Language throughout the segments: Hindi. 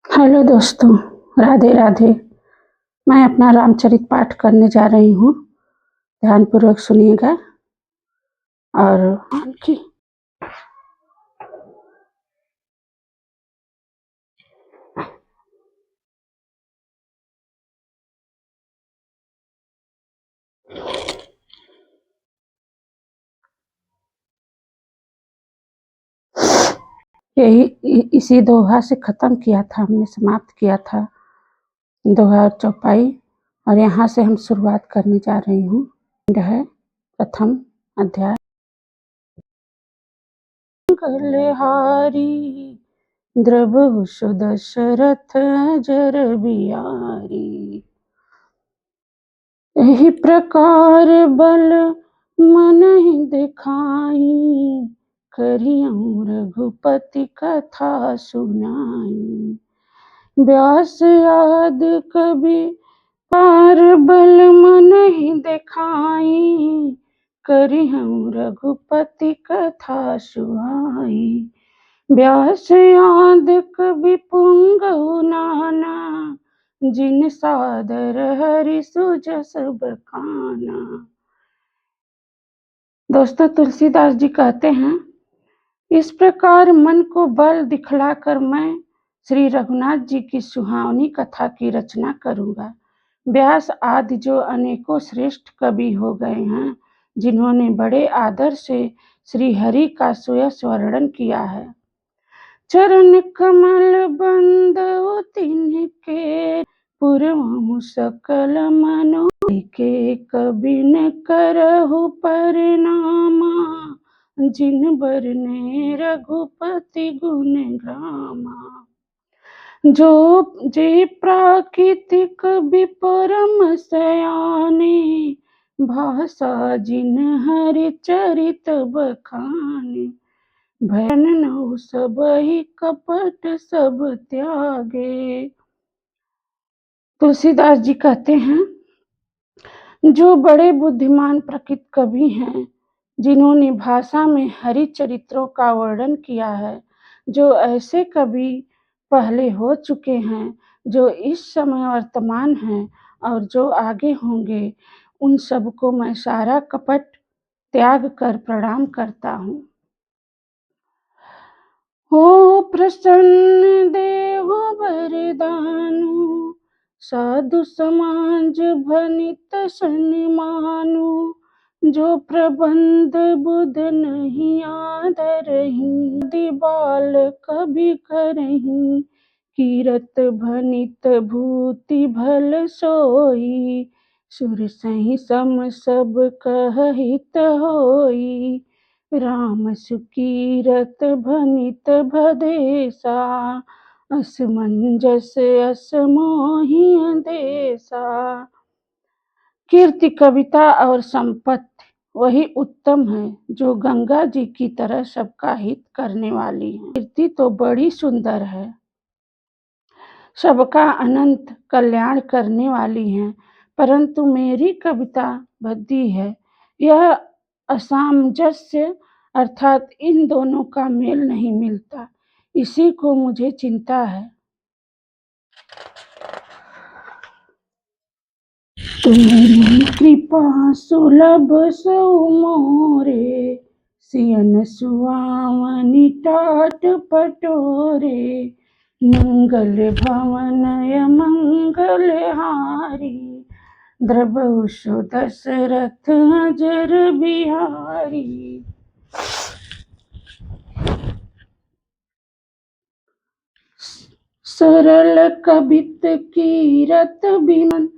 हेलो दोस्तों, राधे राधे। मैं अपना रामचरित पाठ करने जा रही हूँ। ध्यानपूर्वक सुनिएगा। और की इसी दोहा से खत्म किया था, हमने समाप्त किया था दोहा और चौपाई। और यहाँ से हम शुरुआत करने जा रही हूँ। है प्रथम अध्याय। कलहारी द्रवहु सुदशरथ अजर बिहारी। एहि प्रकार बल मनहि दिखाई, करियौं रघुपति कथा सुनाई। व्यास आदि कवि पार बल मनहि दिखाई, करियौं रघुपति कथा सुहाई। व्यास आदि कवि पुंगव नाना, जिन सादर हरि सुजस बखाना। दोस्तों, तुलसीदास जी कहते हैं, इस प्रकार मन को बल दिखलाकर मैं श्री रघुनाथ जी की सुहावनी कथा की रचना करूंगा। व्यास आदि जो अनेकों श्रेष्ठ कवि हो गए हैं, जिन्होंने बड़े आदर से श्री हरि का सुयश वर्णन किया है। चरण कमल बंदउ तिनके, पुरवहु सकल मनो के। कवि न करहु परिनामा, जिन बरने रघुपति गुण गामा। जो जे प्राकृतिक विपरम सयाने, भाषा जिन हरि चरित बखाने। भयन नौ सबहि कपट सब त्यागे। तुलसीदास जी कहते हैं, जो बड़े बुद्धिमान प्रकृत कवि हैं, जिन्होंने भाषा में हरि चरित्रों का वर्णन किया है, जो ऐसे कवि पहले हो चुके हैं, जो इस समय वर्तमान हैं और जो आगे होंगे, उन सबको मैं सारा कपट त्याग कर प्रणाम करता हूँ। हो प्रसन्न देव वरदानु, साधु समाज भनित सन्मानु। जो प्रबंध बुध नहीं आदरहि, दिबाल कभी करहि। कीरत भनित भूति भल सोई, सुर सहि सम सब कहहित होई। राम सुकीरत भनित भदेसा, असमंजस असमोहि अंदेसा। कीर्ति, कविता और संपत्ति वही उत्तम है, जो गंगा जी की तरह सबका हित करने वाली है। कीर्ति तो बड़ी सुंदर है, सबका अनंत कल्याण करने वाली है, परंतु मेरी कविता भद्दी है। यह असामंजस्य अर्थात इन दोनों का मेल नहीं मिलता, इसी को मुझे चिंता है। तुम्हारी कृपा सुलभ सौ मोरे, सियन सुआवनी टाट पटोरे। मंगल भवन मंगल हारी, द्रवहु सो दशरथ अजर बिहारी। सरल कबित कीरत बिमन,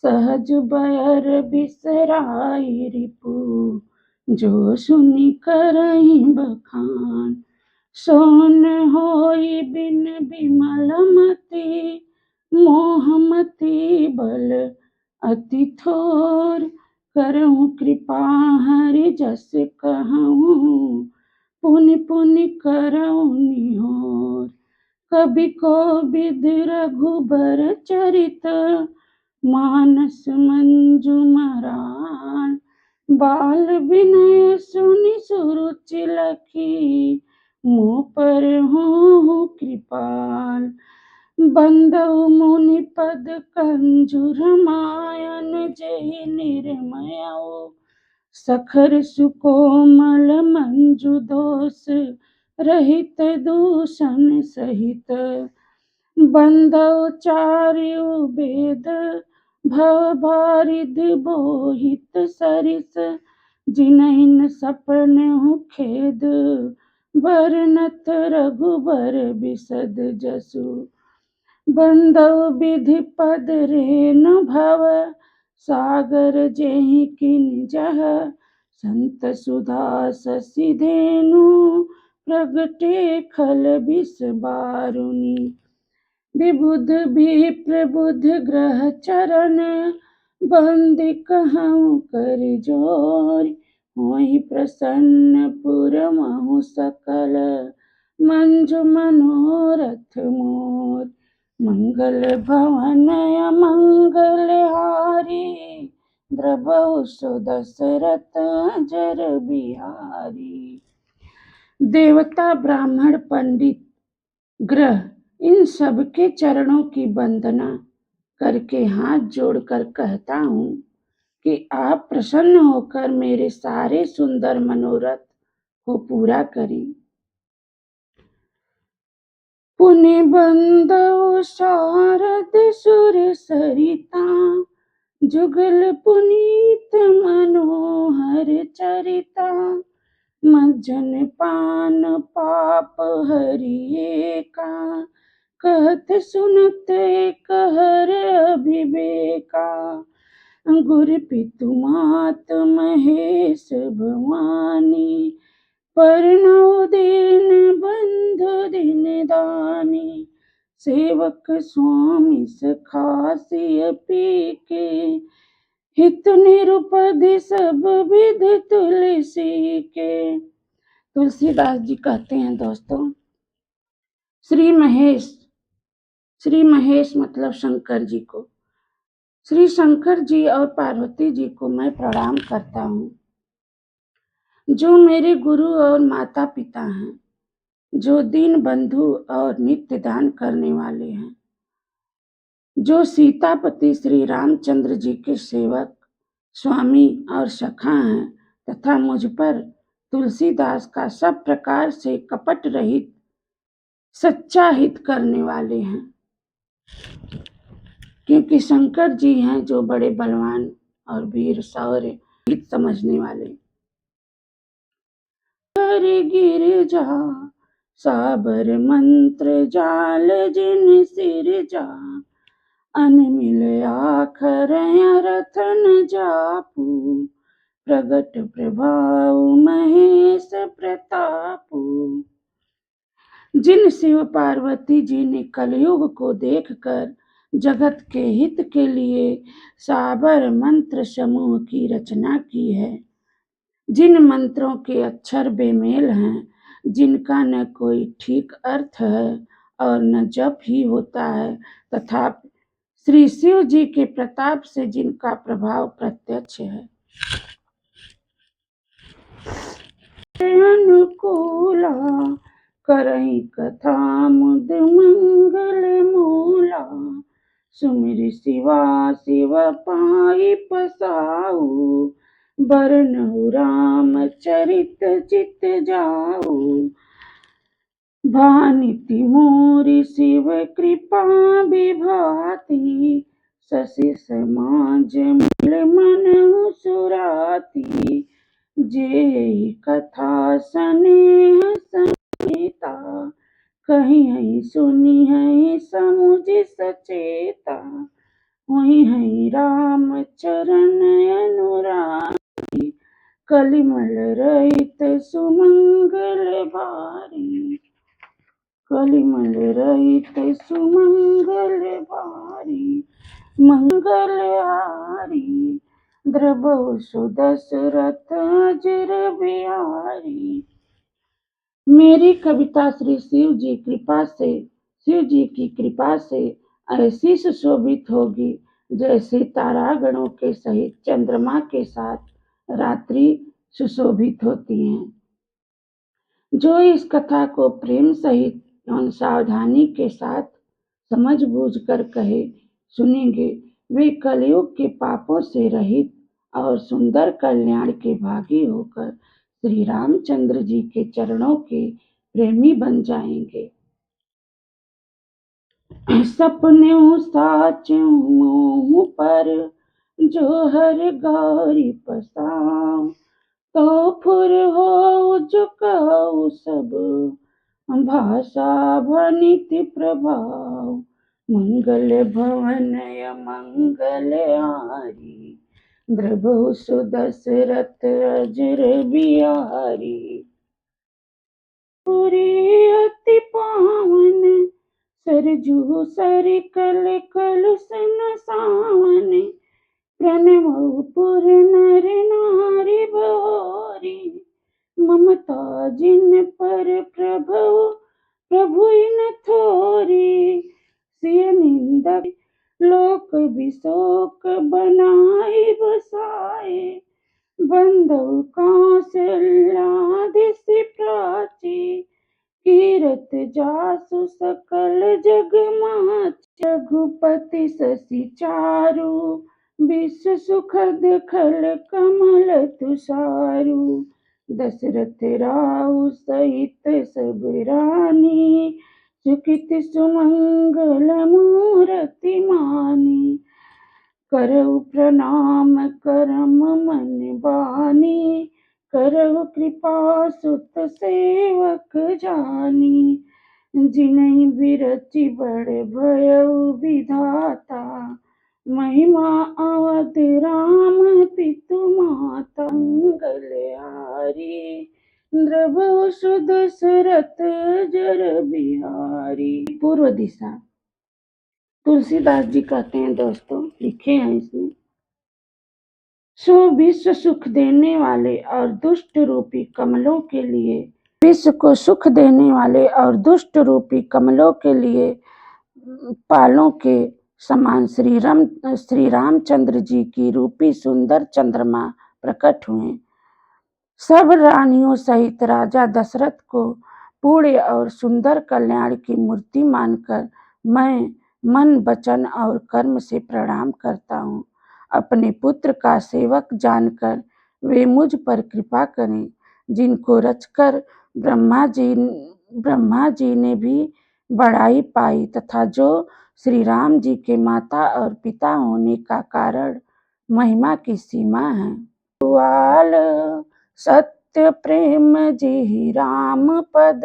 सहज बयर बिसराई रिपु। जो सुनि करहि बखान, सोन होई बिन बिमल मति। मोहमति बल अति थोर, करहु कृपा हरि जस कहूँ। पुनि पुनि करहु निहोर, कवि कोविद रघुबर चरित। मानस मंजुमराल, बाल विनय सुनि सुरुचि लखी। मुँह पर हो कृपाल, बंदउ मुनि पद कंजुर मायन जेहि निर्मयउ सखर सुकोमल मंजु दोष रहित दूषण सहित बंदउ चार्यु वेद भव बारिधि बोहित सरिस जिनहिन सपनहु खेद बरनत रघुबर बिसद जसु बंदउ विधि पद रेणु भव सागर जेहि किन जह संत सुधा शशि धेनु प्रगटे खल बिस बारुनी विबुध विप्र बुध ग्रह चरण बंदी कहूँ कर जोर होहि प्रसन्न पुरमहु सकल मंजु मनोरथ मोर मंगल भवन मंगल हारी द्रबहु सो दशरथ अजर बिहारी। देवता ब्राह्मण पंडित ग्रह इन सबके चरणों की वंदना करके हाथ जोड़कर कहता हूँ कि आप प्रसन्न होकर मेरे सारे सुंदर मनोरथ को पूरा करें। पुनि बंदउ शारद सुर सरिता जुगल पुनीत मनोहर चरिता मज्जन पान पाप हरिये का कहत सुनत कहर अभिवेका गुर पितु मात महेश भवानी परनौ दीन बंधु दिन दानी सेवक स्वामी सखासिय पी के हित निरुपधि सब विध तुलसी के। तुलसीदास जी कहते हैं दोस्तों, श्री महेश मतलब शंकर जी को, श्री शंकर जी और पार्वती जी को मैं प्रणाम करता हूँ, जो मेरे गुरु और माता पिता हैं, जो दीन बंधु और नित्य दान करने वाले हैं, जो सीतापति श्री रामचंद्र जी के सेवक स्वामी और सखा हैं तथा मुझ पर तुलसीदास का सब प्रकार से कपट रहित सच्चा हित करने वाले हैं, क्योंकि शंकर जी हैं जो बड़े बलवान और वीर शौर्य हित समझने वाले। गिर जा साबर मंत्र जाल जिन सिर जा अनमिल आखर रतन जापू प्रगट प्रभाव महेश प्रतापू। जिन शिव पार्वती जी ने कलयुग को देखकर जगत के हित के लिए साबर मंत्र समूह की रचना की है, जिन मंत्रों के अक्षर बेमेल हैं, जिनका न कोई ठीक अर्थ है और न जप ही होता है, तथा श्री शिव जी के प्रताप से जिनका प्रभाव प्रत्यक्ष है, अनुकूला करहि कथा मुद मंगल मूला सुमिर शिवा शिव पाई पसाऊ बरनहु राम चरित चित जाऊ भानिति मोरि शिव कृपा विभाति शशि समाज मूल मनहु सुराती जेहि कथा स्नेह समेता कहीं सुनी है समुझ सचेता वही है राम चरण अनुरागी कलिमल रहित सुमंगल भारी कलिमल रहित सुमंगल भारी मंगल हारी द्रबहु सो दशरथ अजर बिहारी। मेरी कविता श्री शिव जी की कृपा से ऐसी सुशोभित होगी जैसे तारागणों के सहित चंद्रमा के साथ रात्रि सुशोभित होती हैं। जो इस कथा को प्रेम सहित एवं सावधानी के साथ समझ बूझ कर कहे सुनेंगे, वे कलयुग के पापों से रहित और सुंदर कल्याण के भागी होकर श्री रामचंद्र जी के चरणों के प्रेमी बन जाएंगे। सपन्यों साच्यों मुँह पर जो हर गौरी पसाओ, तो फुर हो झुकाओ सब भाषा भनित प्रभाव। मंगल भवन मंगल हारी, द्रभु सुदशरथ अजर बिहारी। पुरी अति पावन सरजू सरिकल कलुषन सावन, प्रणवपुर नर नारी भोरी। ममता जिन पर प्रभु इन थोरी, सिय निंदक लोक बिशोक बनाए बसाए। बंधु कौशल्याधि प्राची, कीरत जासु सकल जग माची। रघुपति शशि चारु, विश्व सुखद खल कमल तुषारु। दशरथ राउ सहित सब रानी, सुखित सुमंगल मूरति मानी। करऊ प्रणाम करम मन बानी, करऊ कृपा सुत सेवक जानी। जिनहि बिरचि बड़ भयउ विधाता, महिमा अवध राम पितु माता। मंगल हारी, द्रभु सुदशरथ अजर बिहारी। पूर्व दिशा तुलसीदास जी कहते हैं, दोस्तों लिखे हैं इसमें, सो विश्व सुख देने वाले और दुष्ट रूपी कमलों के लिए, विश्व को सुख देने वाले और दुष्ट रूपी कमलों के लिए पालों के समान श्री रामचंद्र जी की रूपी सुंदर चंद्रमा प्रकट हुए। सब रानियों सहित राजा दशरथ को पूर्ण और सुंदर कल्याण की मूर्ति मानकर मैं मन वचन और कर्म से प्रणाम करता हूँ। अपने पुत्र का सेवक जानकर वे मुझ पर कृपा करें, जिनको रचकर ब्रह्मा जी ने भी बड़ाई पाई तथा जो श्री राम जी के माता और पिता होने का कारण महिमा की सीमा है। वाल सत्य प्रेम जी राम पद,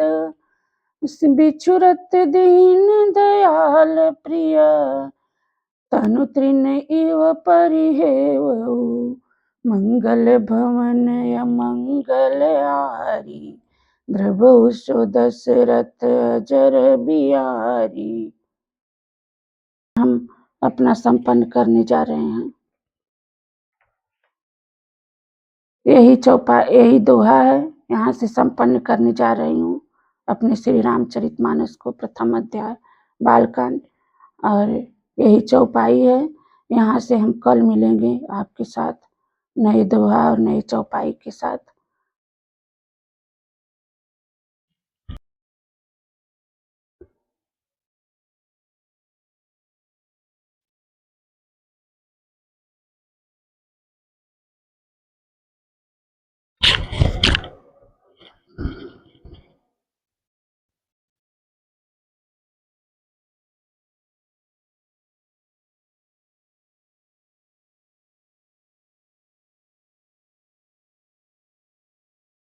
बिछुरत दीन दयाल प्रिय। तनु तृण इव परिहेवहु, मंगल भवन मंगल हारी। द्रभु सो दशरथ अजर बिहारी। हम अपना संपन्न करने जा रहे हैं। यही दोहा है, यहाँ से संपन्न करने जा रही हूँ अपने श्री रामचरितमानस को, प्रथम अध्याय बालकांड। और यही चौपाई है। यहाँ से हम कल मिलेंगे आपके साथ नए दोहा और नए चौपाई के साथ।